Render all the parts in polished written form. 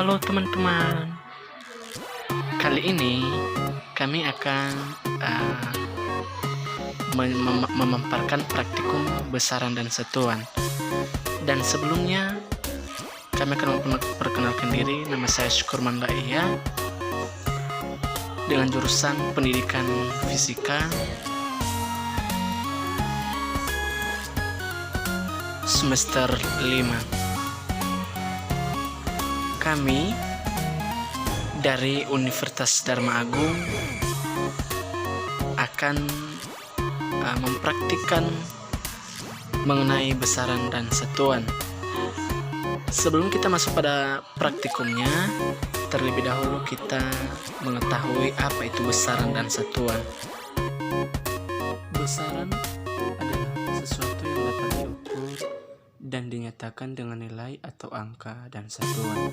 Halo teman-teman, kali ini kami akan memaparkan praktikum besaran dan satuan. Dan sebelumnya kami akan memperkenalkan diri. Nama saya Syukurman Laia dengan jurusan Pendidikan Fisika semester 5. Kami dari Universitas Dharma Agung akan mempraktikkan mengenai besaran dan satuan. Sebelum kita masuk pada praktikumnya, terlebih dahulu kita mengetahui apa itu besaran dan satuan. Besaran adalah sesuatu yang dapat diukur dan dinyatakan dengan nilai atau angka dan satuan.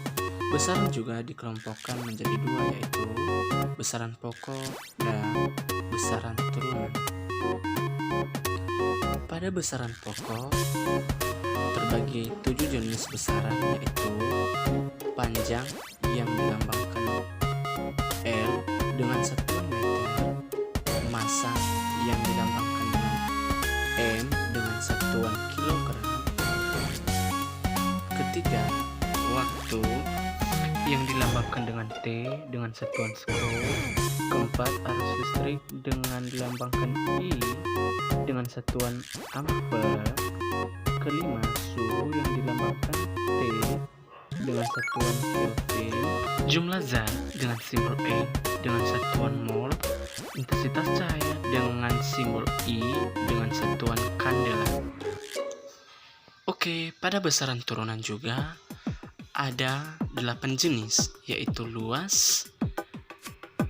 Besaran juga dikelompokkan menjadi dua, yaitu besaran pokok dan besaran turunan. Pada besaran pokok terbagi 7 jenis besaran, yaitu panjang yang dilambangkan L dengan satuan meter, massa yang dilambangkan dengan M dengan satuan kilogram. Ketiga, waktu yang dilambangkan dengan T dengan satuan skop. Keempat, arus listrik dengan dilambangkan I dengan satuan ampere. Kelima, suhu yang dilambangkan T dengan satuan Kelvin. Jumlah zat dengan simbol E dengan satuan mol. Intensitas cahaya dengan simbol I dengan satuan kandela. Oke, pada besaran turunan juga ada 8 jenis, yaitu luas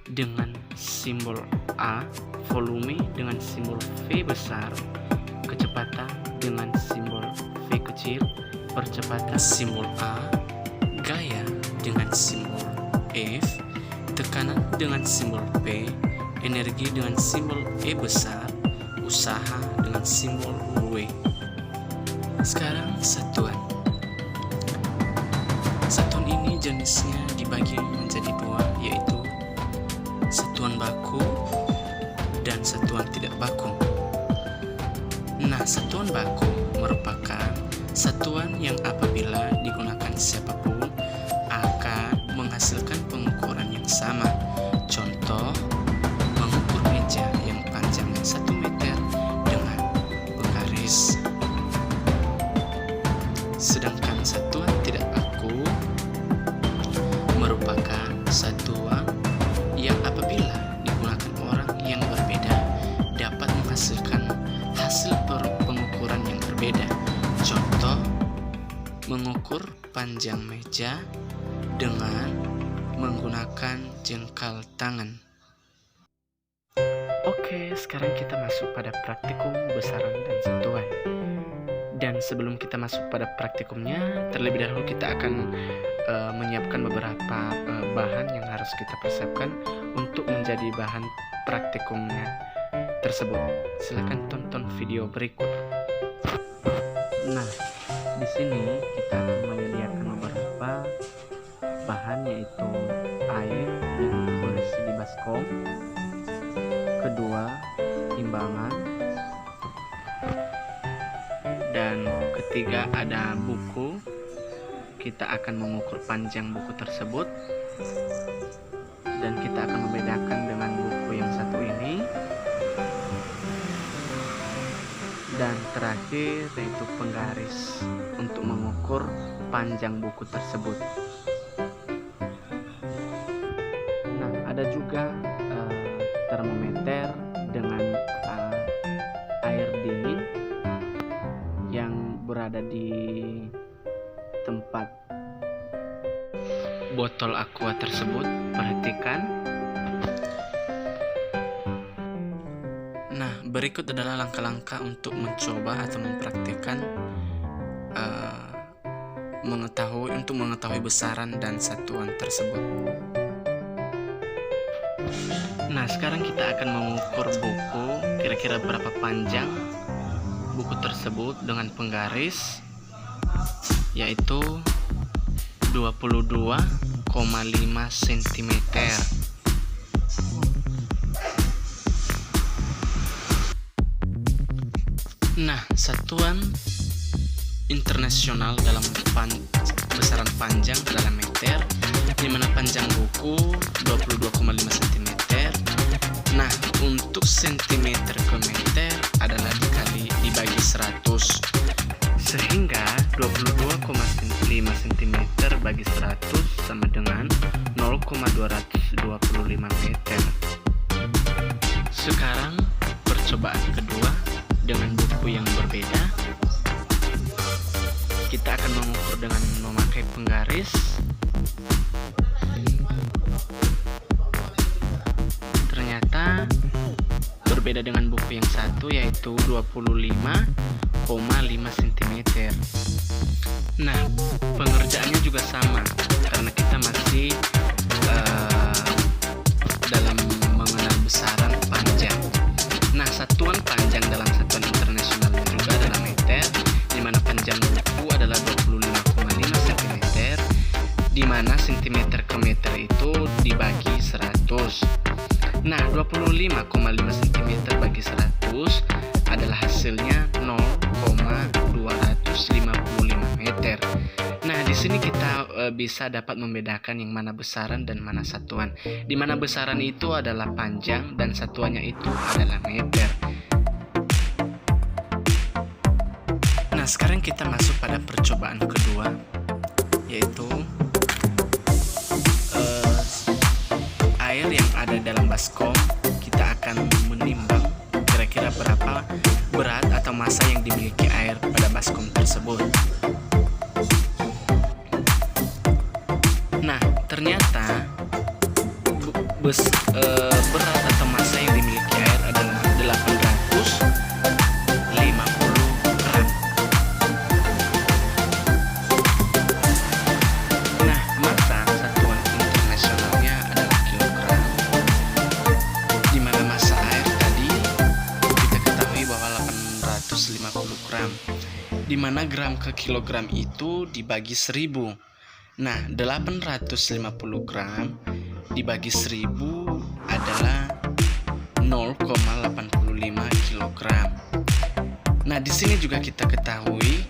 dengan simbol A, volume dengan simbol V besar, kecepatan dengan simbol V kecil, percepatan simbol A, gaya dengan simbol F, tekanan dengan simbol P, energi dengan simbol E besar, usaha dengan simbol W. Sekarang satuan. Satuan ini jenisnya dibagi menjadi dua, yaitu satuan baku dan satuan tidak baku. Nah, satuan baku merupakan satuan yang apabila digunakan siapapun akan menghasilkan pengukuran yang sama. Contoh, mengukur meja yang panjangnya 1 meter dengan penggaris. Sedangkan satuan tidak baku merupakan satuan yang apabila digunakan orang yang berbeda dapat menghasilkan hasil pengukuran yang berbeda. Contoh, mengukur panjang meja dengan menggunakan jengkal tangan. Oke, sekarang kita masuk pada praktikum besaran dan satuan. Dan sebelum kita masuk pada praktikumnya, terlebih dahulu kita akan menyiapkan beberapa bahan yang harus kita persiapkan untuk menjadi bahan praktikumnya tersebut. Silakan tonton video berikut. Nah, di sini kita akan menyediakan beberapa bahan, yaitu air yang berisi di baskom. Kedua, timbangan. Dan ketiga, ada buku. Kita akan mengukur panjang buku tersebut, dan kita akan membedakan dengan buku yang satu ini. Dan terakhir, yaitu penggaris untuk mengukur panjang buku tersebut. Nah, ada juga termometer dengan air dingin yang berada di tempat botol aqua tersebut. Perhatikan. Nah, berikut adalah langkah-langkah untuk mencoba atau mempraktikkan mengetahui besaran dan satuan tersebut. Nah, sekarang kita akan mengukur buku, kira-kira berapa panjang buku tersebut dengan penggaris, yaitu 22 cm. Nah, satuan internasional dalam besaran panjang adalah meter, di mana panjang buku 22,5 cm. Nah, untuk centimeter ke meter adalah dibagi 100, sehingga 22,5 cm bagi 100 sama dengan 0,225 meter. Sekarang percobaan kedua dengan buku yang berbeda. Kita akan mengukur dengan memakai penggaris. Ternyata berbeda dengan buku yang satu, yaitu 25,5 cm. Nah, pengerjaannya juga sama karena kita masih dalam mengenal besaran panjang. Nah, satuan panjang dalam satuan internasional juga adalah meter, di mana panjang buku adalah 25,5 cm, di mana cm ke meter itu dibagi 100. Nah, 25,5 cm bagi 100 adalah hasilnya 0,255 meter. Nah, di sini kita bisa dapat membedakan yang mana besaran dan mana satuan. Di mana besaran itu adalah panjang dan satuannya itu adalah meter. Nah, sekarang kita masuk pada percobaan kedua, yaitu air yang ada dalam baskom. Kita akan menimbang kira-kira berapa berat atau massa yang dimiliki air pada baskom tersebut. Nah, ternyata berat atau massa yang dimiliki air adalah 850 gram. Nah, massa satuan internasionalnya adalah kilogram, di mana massa air tadi kita ketahui bahwa 850 gram, di mana gram ke kilogram itu dibagi 1000. Nah, 850 gram dibagi 1000 adalah 0,85 kg. Nah, di sini juga kita ketahui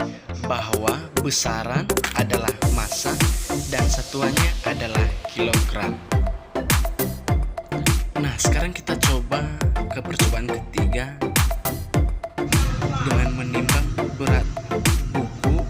bahwa besaran adalah massa dan satuannya adalah kilogram. Nah, sekarang kita coba ke percobaan ketiga dengan menimbang berat buku.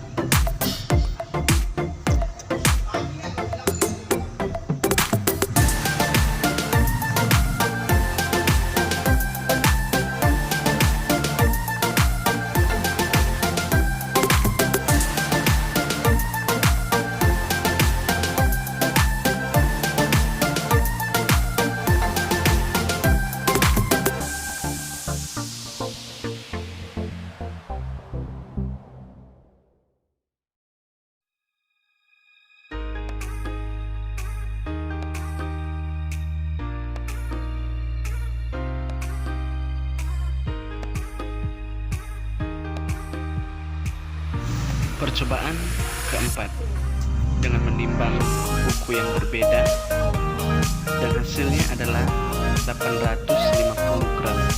Percobaan keempat dengan menimbang buku yang berbeda dan hasilnya adalah 850 gram.